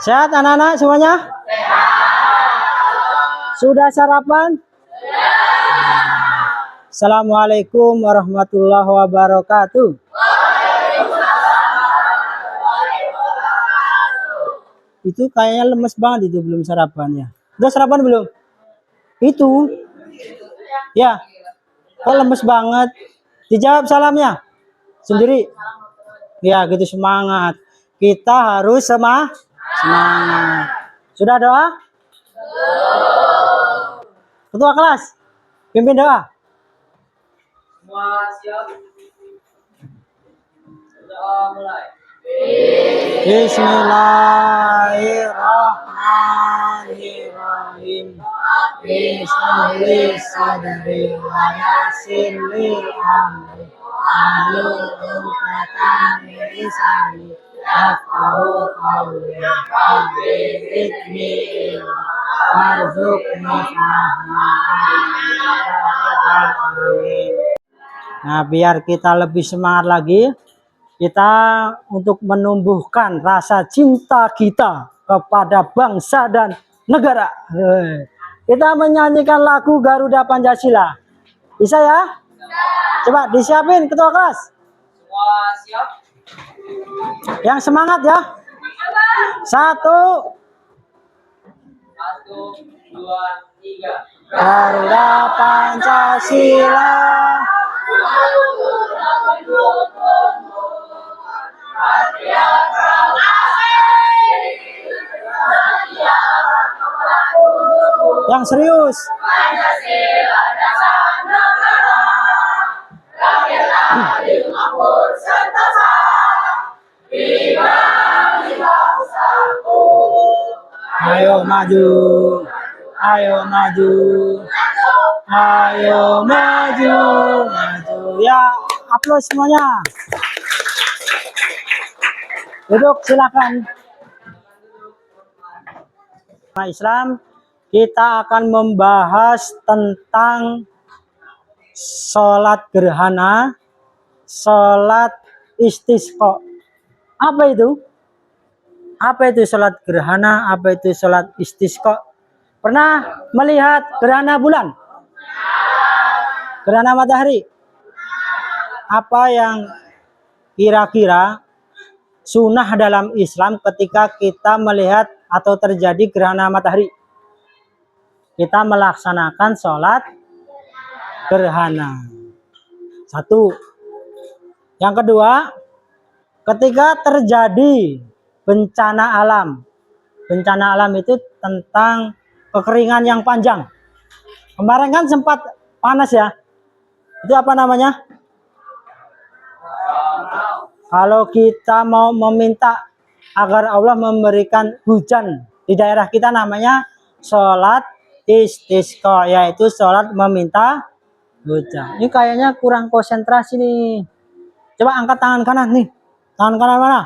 Sehat anak-anak semuanya? Sudah sarapan? Assalamualaikum warahmatullahi wabarakatuh. Itu kayaknya lemes banget itu, belum sarapannya. Udah sarapan belum? Itu ya, kok lemes banget? Dijawab salamnya sendiri. Ya gitu, semangat. Kita harus semangat. Sudah doa? Ketua kelas, pimpin doa. Semua siap? Doa mulai. Bismillahirrahmanirrahim. Bismillahirrahmanirrahim. Nah, biar kita lebih semangat lagi, kita untuk menumbuhkan rasa cinta kita kepada bangsa dan negara. Kita menyanyikan lagu Garuda Pancasila. Bisa ya? Coba disiapin ketua kelas. Semua siap? Yang semangat ya. 1, 2, 3. Garuda Pancasila. Yang serius. Pancasila dasar negara, rakyat adil makmur sentosa, bangsaku. Ayo maju, ayo maju, ayo maju, maju. Ya, aplaus semuanya. Duduk silakan. Islam, kita akan membahas tentang sholat gerhana, sholat istisqa. Apa itu? Apa itu sholat gerhana? Apa itu sholat istisqa? Pernah melihat gerhana bulan? Gerhana matahari? Apa yang kira-kira sunnah dalam Islam ketika kita melihat atau terjadi gerhana matahari? Kita melaksanakan sholat gerhana. 1. Yang kedua, ketika terjadi bencana alam. Bencana alam itu tentang kekeringan yang panjang. Kemarin kan sempat panas ya. Itu apa namanya? Kalau kita mau meminta agar Allah memberikan hujan di daerah kita, namanya sholat istisqa, yaitu sholat meminta hujan. Ini kayaknya kurang konsentrasi nih. Coba angkat tangan kanan nih. Tangan kanan mana?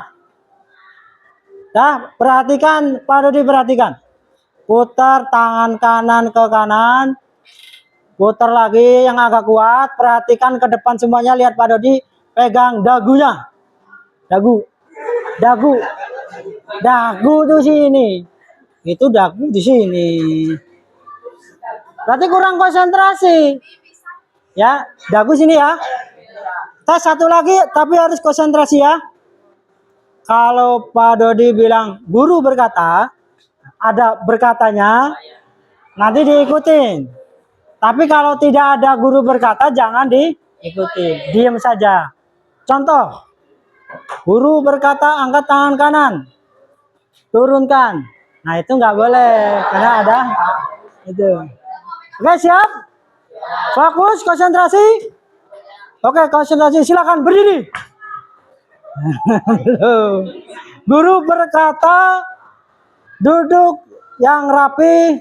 Nah, perhatikan, Pak Dodi, perhatikan. Putar tangan kanan ke kanan. Putar lagi yang agak kuat. Perhatikan ke depan semuanya. Lihat Pak Dodi, pegang dagunya. Dagu. Dagu tuh sini. Itu dagu di sini. Berarti kurang konsentrasi. Ya, dagu sini ya. Tes satu lagi, tapi harus konsentrasi ya. Kalau Pak Dodi bilang guru berkata, ada berkatanya, nanti diikutin. Tapi kalau tidak ada guru berkata, jangan diikuti, diam saja. Contoh, guru berkata angkat tangan kanan, turunkan. Nah itu nggak boleh, karena ada itu. Oke, siap? Fokus, konsentrasi. Oke, konsentrasi, silakan berdiri. Guru berkata, duduk yang rapi,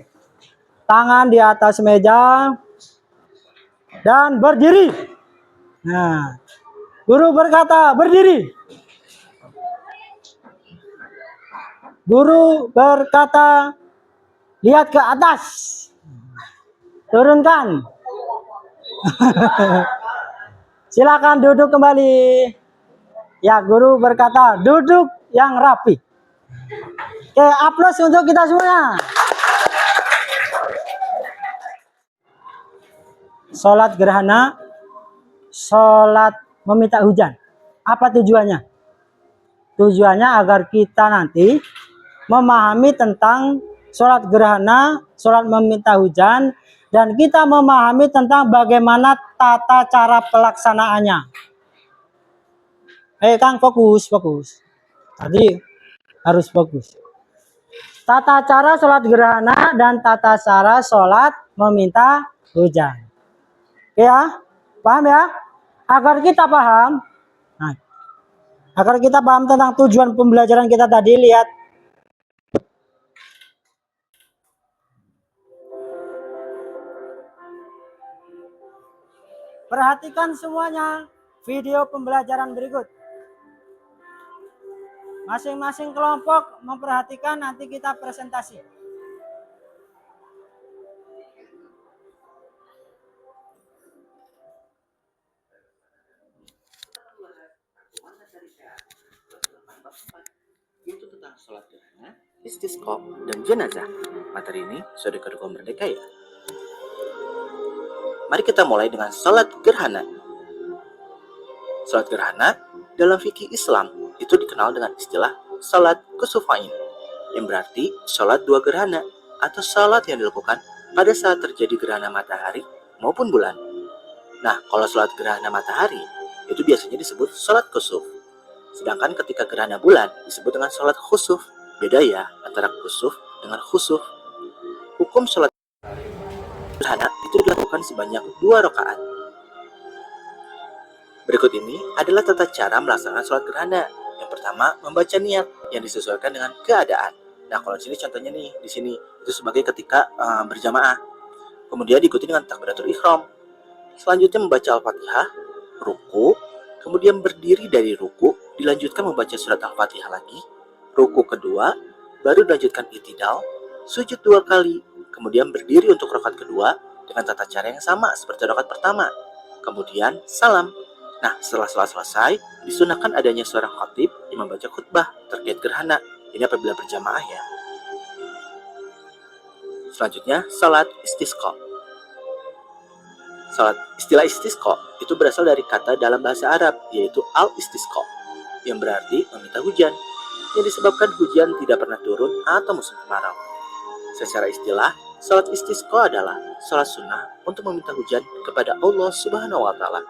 tangan di atas meja, dan berdiri. Nah, guru berkata berdiri. Guru berkata lihat ke atas, turunkan. Silakan duduk kembali. Ya, guru berkata duduk yang rapi. Oke, aplaus untuk kita semuanya. Sholat gerhana, sholat meminta hujan. Apa tujuannya? Tujuannya agar kita nanti memahami tentang sholat gerhana, sholat meminta hujan, dan kita memahami tentang bagaimana tata cara pelaksanaannya. Kang, fokus. Tadi harus fokus. Tata cara sholat gerhana dan tata cara sholat meminta hujan. Ya, paham ya? Agar kita paham, agar kita paham tentang tujuan pembelajaran kita tadi, lihat. Perhatikan semuanya video pembelajaran berikut. Masing-masing kelompok memperhatikan, nanti kita presentasi. Yaitu tentang sholat gerhana, istisqa, dan jenazah. Materi ini sudah diketahui Merdeka ya. Mari kita mulai dengan sholat gerhana. Sholat gerhana dalam fikih Islam itu dikenal dengan istilah sholat kusufain, yang berarti sholat dua gerhana atau sholat yang dilakukan pada saat terjadi gerhana matahari maupun bulan. Nah, kalau sholat gerhana matahari itu biasanya disebut sholat kusuf. Sedangkan ketika gerhana bulan disebut dengan sholat khusuf. Beda ya antara kusuf dengan khusuf. Hukum sholat gerhana itu dilakukan sebanyak 2 rakaat. Berikut ini adalah tata cara melaksanakan sholat gerhana. Yang pertama, membaca niat yang disesuaikan dengan keadaan. Nah, kalau di sini contohnya nih, di sini itu sebagai ketika berjamaah. Kemudian diikuti dengan takbiratul ihram. Selanjutnya membaca Al-Fatihah, ruku, kemudian berdiri dari ruku, dilanjutkan membaca surat Al-Fatihah lagi, ruku kedua, baru dilanjutkan i'tidal, sujud 2 kali, kemudian berdiri untuk rakaat kedua dengan tata cara yang sama seperti rakaat pertama, kemudian salam. Nah, setelah sholat selesai, disunahkan adanya seorang khatib yang membaca khutbah terkait gerhana. Ini apabila berjamaah ya. Selanjutnya, salat istisqa. Istilah istisqa itu berasal dari kata dalam bahasa Arab, yaitu al-istisqa, yang berarti meminta hujan, yang disebabkan hujan tidak pernah turun atau musim kemarau. Secara istilah, salat istisqa adalah salat sunnah untuk meminta hujan kepada Allah Subhanahu wa Ta'ala.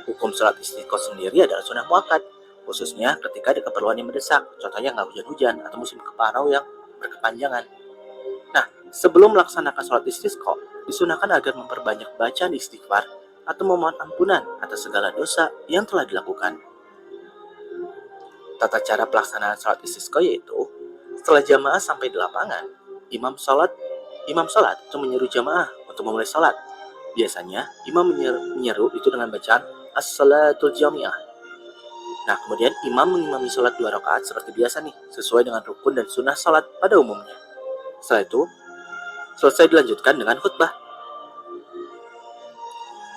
Hukum salat istisqa sendiri adalah sunnah muakkad, khususnya ketika ada keperluan yang mendesak, contohnya nggak hujan-hujan atau musim kemarau yang berkepanjangan. Nah, sebelum melaksanakan sholat istisqa, disunahkan agar memperbanyak bacaan istighfar atau memohon ampunan atas segala dosa yang telah dilakukan. Tata cara pelaksanaan sholat istisqa yaitu, setelah jamaah sampai di lapangan, imam sholat itu menyeru jamaah untuk memulai sholat. Biasanya, imam menyeru itu dengan bacaan as-salatul jami'ah. Nah, kemudian imam mengimami sholat 2 rakaat seperti biasa nih, sesuai dengan rukun dan sunnah sholat pada umumnya. Setelah itu, selesai dilanjutkan dengan khutbah.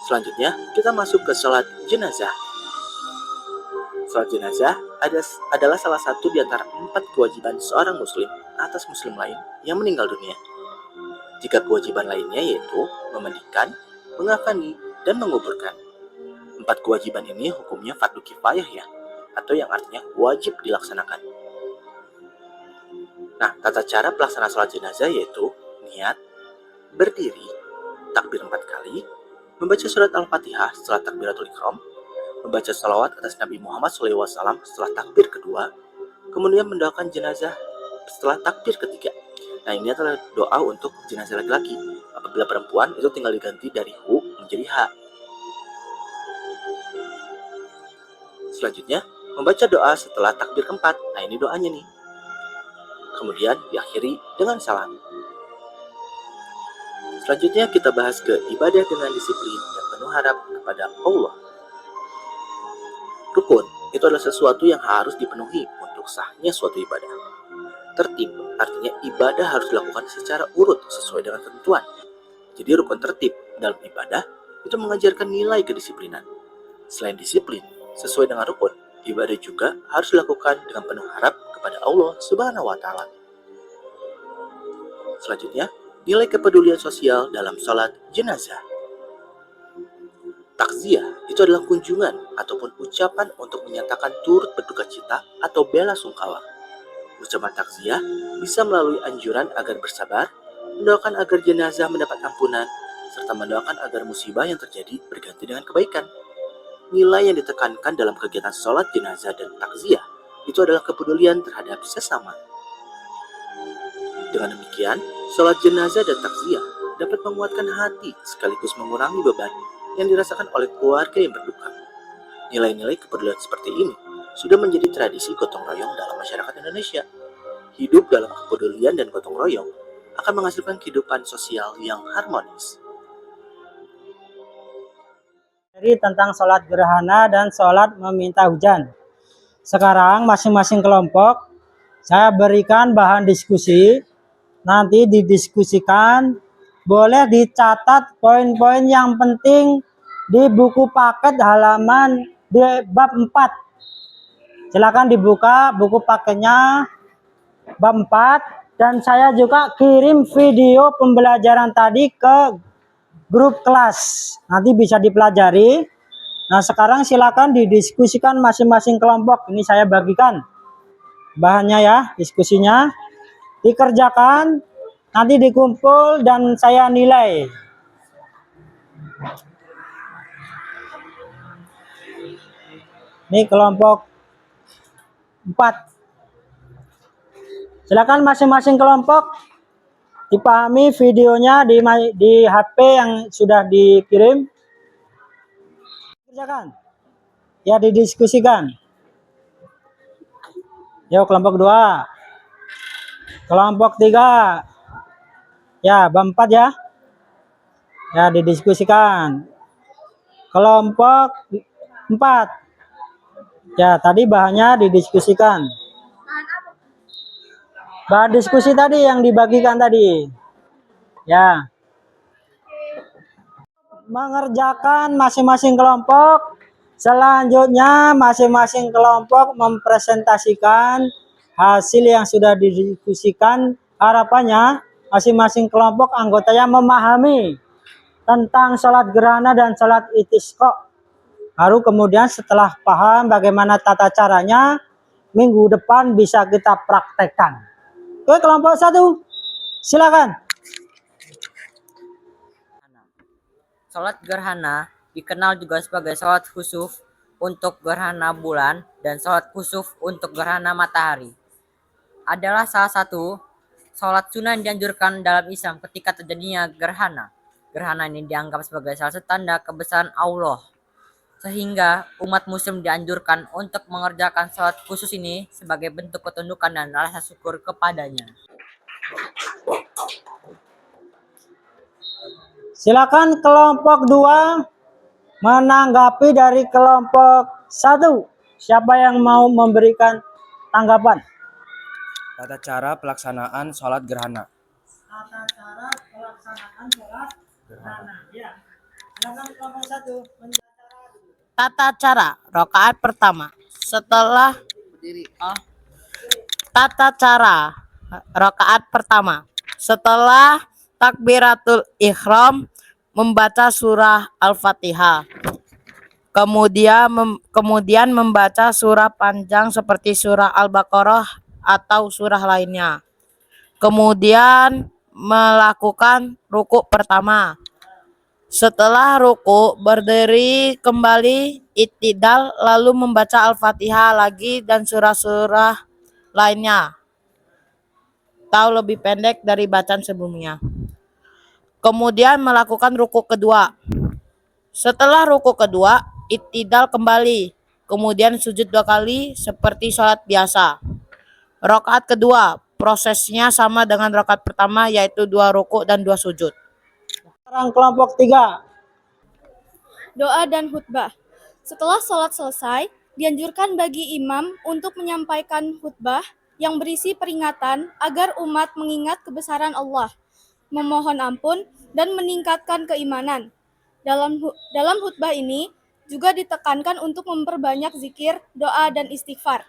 Selanjutnya, kita masuk ke sholat jenazah. Sholat jenazah adalah salah satu di antara 4 kewajiban seorang muslim atas muslim lain yang meninggal dunia. 3 kewajiban lainnya yaitu memandikan, mengafani, dan menguburkan. 4 kewajiban ini hukumnya fardu kifayah ya, atau yang artinya wajib dilaksanakan. Nah, tata cara pelaksanaan sholat jenazah yaitu niat, berdiri, takbir 4 kali, membaca surat Al-Fatihah setelah takbiratul ihram, membaca salawat atas Nabi Muhammad SAW setelah takbir kedua, kemudian mendoakan jenazah setelah takbir ketiga. Nah, ini adalah doa untuk jenazah laki-laki. Apabila perempuan, itu tinggal diganti dari hu menjadi ha. Selanjutnya, membaca doa setelah takbir keempat. Nah, ini doanya nih. Kemudian diakhiri dengan salam. Selanjutnya kita bahas ke ibadah dengan disiplin dan penuh harap kepada Allah. Rukun itu adalah sesuatu yang harus dipenuhi untuk sahnya suatu ibadah. Tertib artinya ibadah harus dilakukan secara urut sesuai dengan ketentuan. Jadi rukun tertib dalam ibadah itu mengajarkan nilai kedisiplinan. Selain disiplin, sesuai dengan rukun, ibadah juga harus dilakukan dengan penuh harap kepada Allah Subhanahu wa Ta'ala. Selanjutnya, nilai kepedulian sosial dalam sholat jenazah. Takziah itu adalah kunjungan ataupun ucapan untuk menyatakan turut berduka cita atau bela sungkawa. Ucapan takziah bisa melalui anjuran agar bersabar, mendoakan agar jenazah mendapat ampunan, serta mendoakan agar musibah yang terjadi berganti dengan kebaikan. Nilai yang ditekankan dalam kegiatan sholat jenazah dan takziah itu adalah kepedulian terhadap sesama. Dengan demikian, sholat jenazah dan takziah dapat menguatkan hati sekaligus mengurangi beban yang dirasakan oleh keluarga yang berduka. Nilai-nilai kepedulian seperti ini sudah menjadi tradisi gotong royong dalam masyarakat Indonesia. Hidup dalam kepedulian dan gotong royong akan menghasilkan kehidupan sosial yang harmonis. Jadi tentang sholat gerhana dan sholat meminta hujan. Sekarang masing-masing kelompok saya berikan bahan diskusi. Nanti didiskusikan, boleh dicatat poin-poin yang penting di buku paket halaman di bab 4. Silakan dibuka buku paketnya bab 4 dan saya juga kirim video pembelajaran tadi ke grup kelas. Nanti bisa dipelajari. Nah, sekarang silakan didiskusikan masing-masing kelompok. Ini saya bagikan bahannya ya, diskusinya. Dikerjakan, nanti dikumpul dan saya nilai. Ini kelompok 4. Silakan masing-masing kelompok dipahami videonya di HP yang sudah dikirim. Kerjakan. Ya, didiskusikan. Yuk, kelompok 2. Kelompok 3. Ya, bab 4 ya. Ya, didiskusikan. Kelompok 4. Ya, tadi bahannya didiskusikan. Bahan diskusi tadi yang dibagikan tadi. Ya. Mengerjakan masing-masing kelompok. Selanjutnya masing-masing kelompok mempresentasikan hasil yang sudah didiskusikan. Harapannya masing-masing kelompok anggotanya memahami tentang sholat gerhana dan sholat istisqa. Baru kemudian setelah paham bagaimana tata caranya, minggu depan bisa kita praktekkan. Oke, kelompok 1, silakan. Sholat gerhana dikenal juga sebagai sholat khusuf untuk gerhana bulan dan sholat khusuf untuk gerhana matahari. Adalah salah satu sholat sunnah yang dianjurkan dalam Islam ketika terjadinya gerhana. Gerhana ini dianggap sebagai salah satu tanda kebesaran Allah, sehingga umat muslim dianjurkan untuk mengerjakan sholat khusus ini sebagai bentuk ketundukan dan rasa syukur kepadanya. Silakan kelompok 2 menanggapi dari kelompok 1. Siapa yang mau memberikan tanggapan? Tata cara pelaksanaan sholat gerhana. Tata cara pelaksanaan sholat gerhana. Ya. Silakan kelompok 1. Tata cara rakaat pertama setelah Tata cara rakaat pertama setelah takbiratul ihram membaca surah Al-Fatihah. Kemudian membaca surah panjang seperti surah Al-Baqarah atau surah lainnya. Kemudian melakukan rukuk pertama. Setelah ruku, berdiri kembali i'tidal lalu membaca Al-Fatihah lagi dan surah-surah lainnya atau lebih pendek dari bacaan sebelumnya. Kemudian melakukan ruku kedua. Setelah ruku kedua, i'tidal kembali. Kemudian sujud 2 kali seperti sholat biasa. Rakaat kedua, prosesnya sama dengan rakaat pertama yaitu 2 ruku dan 2 sujud. Sekarang kelompok 3. Doa dan khutbah. Setelah sholat selesai, dianjurkan bagi imam untuk menyampaikan khutbah yang berisi peringatan agar umat mengingat kebesaran Allah, memohon ampun, dan meningkatkan keimanan. Dalam khutbah ini juga ditekankan untuk memperbanyak zikir, doa, dan istighfar.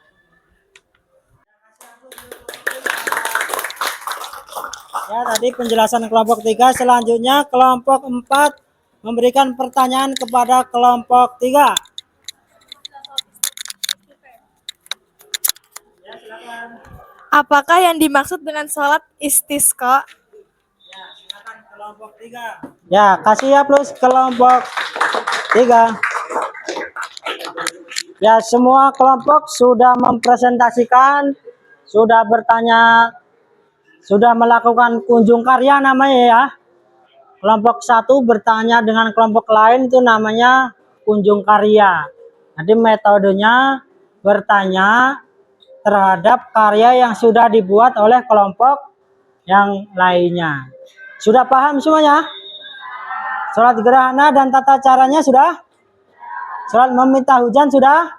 Ya, tadi penjelasan kelompok 3. Selanjutnya kelompok 4 memberikan pertanyaan kepada kelompok 3. Apakah yang dimaksud dengan sholat istisqa? Silakan kelompok 3. Ya, kasih ya plus kelompok 3. Ya, semua kelompok sudah mempresentasikan, sudah bertanya, sudah melakukan kunjung karya namanya ya. Kelompok 1 bertanya dengan kelompok lain itu namanya kunjung karya. Jadi metodenya bertanya terhadap karya yang sudah dibuat oleh kelompok yang lainnya. Sudah paham semuanya? Sholat gerhana dan tata caranya sudah? Sholat meminta hujan sudah?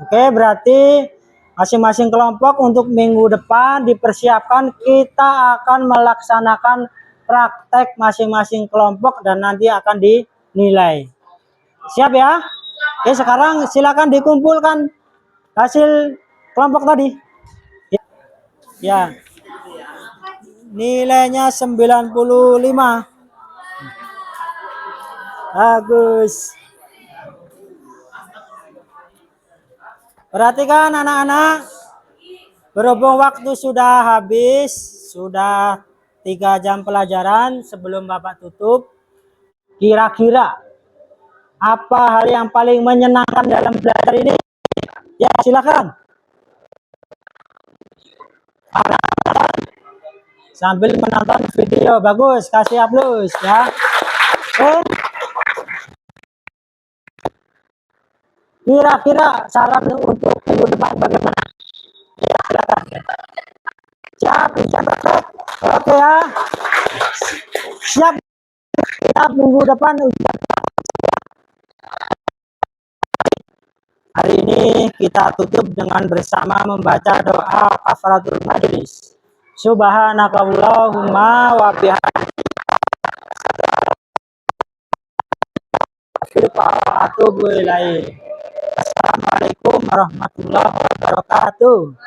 Oke, berarti masing-masing kelompok untuk minggu depan dipersiapkan, kita akan melaksanakan praktek masing-masing kelompok dan nanti akan dinilai. Siap ya? Oke, sekarang silakan dikumpulkan hasil kelompok tadi. Ya. Nilainya 95. Bagus. Perhatikan anak-anak, berhubung waktu sudah habis, sudah 3 jam pelajaran sebelum Bapak tutup, kira-kira apa hal yang paling menyenangkan dalam belajar ini? Ya, silakan. Sambil menonton video, bagus, kasih aplaus ya. Oke. Kira-kira saran untuk minggu depan bagaimana? Ya, silakan. Siap, siap, siap. Oke ya. Siap. Siap minggu depan ujian. Hari ini kita tutup dengan bersama membaca doa kafaratul majlis. Subhanakallahumma wa bihamdika atubu ilaik. Assalamualaikum warahmatullahi wabarakatuh.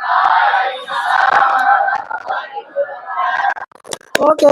Oke.